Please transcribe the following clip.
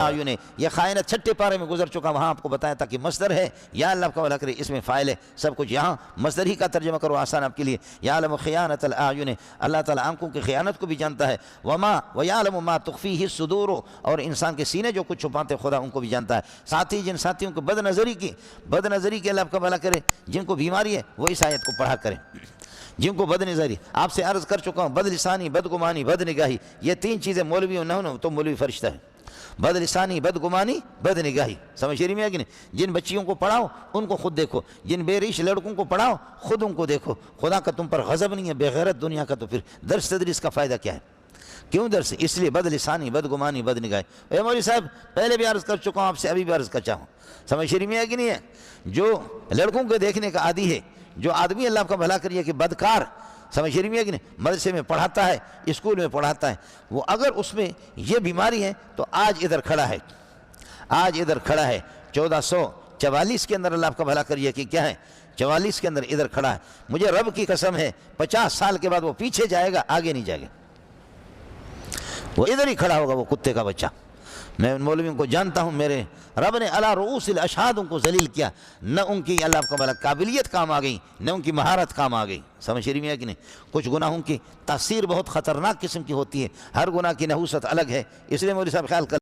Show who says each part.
Speaker 1: یہ خائنت چھٹے پارے میں گزر چکا، وہاں آپ کو بتایا تھا کہ مصدر ہے، یا اللہ کا بھلا کرے اس میں فاعل ہے، سب کچھ یہاں مصدر ہی کا ترجمہ کرو آسان آپ کے لیے۔ یعلم خیانۃ الاعین، اللہ تعالیٰ آنکھوں کی خیانت کو بھی جانتا ہے، ویعلم ما تخفیہ الصدور، اور انسان کے سینے جو کچھ چھپاتے خدا ان کو بھی جانتا ہے۔ ساتھ ہی جن ساتھیوں کو بد نظری کی اللہ کا بھلا کرے، جن کو بیماری ہے وہ اس آیت کو پڑھا کریں، جن کو بد نظری، آپ سے عرض کر چکا ہوں، بد لسانی، بد گمانی، بد نگاہی، یہ تین چیزیں مولوی نہ ہو تو مولوی فرشتہ ہے۔ بد لسانی، بد گمانی، بد نگاہی، سمجھ رہی میں ہے کہ نہیں؟ جن بچیوں کو پڑھاؤ ان کو خود دیکھو، جن بے ریش لڑکوں کو پڑھاؤ خود ان کو دیکھو، خدا کا تم پر غضب نہیں ہے، بے غیرت دنیا کا، تو پھر درس تدریس کا فائدہ کیا ہے؟ کیوں درس؟ اس لیے بد لسانی، بد گمانی، بد نگاہی۔ اے مولوی صاحب پہلے بھی عرض کر چکا ہوں آپ سے، ابھی بھی عرض کر چاہوں، سمجھ رہی میں ہے کہ نہیں ہے؟ جو لڑکوں کو دیکھنے کا عادی ہے، جو آدمی اللہ کا بھلا کریے کہ بدکار، سمجھ رہی ہے کہ نہیں، مدرسے میں پڑھاتا ہے، اسکول میں پڑھاتا ہے، وہ اگر اس میں یہ بیماری ہے تو آج ادھر کھڑا ہے، 1444 کے اندر، اللہ آپ کا بھلا کریے کہ کیا ہے، 44 کے اندر ادھر کھڑا ہے، مجھے رب کی قسم ہے 50 سال کے بعد وہ پیچھے جائے گا، آگے نہیں جائے گا، وہ ادھر ہی کھڑا ہوگا، وہ کتے کا بچہ۔ میں ان مولویوں کو جانتا ہوں، میرے رب نے علی رؤوس الاشہاد ان کو ذلیل کیا، نہ ان کی اللہ کا بھلا قابلیت کام آ گئی، نہ ان کی مہارت کام آ گئی، سمجھ رہی ہے کہ نہیں؟ کچھ گناہوں کی تاثیر بہت خطرناک قسم کی ہوتی ہے، ہر گناہ کی نحوست الگ ہے، اس لیے مولوی صاحب خیال کر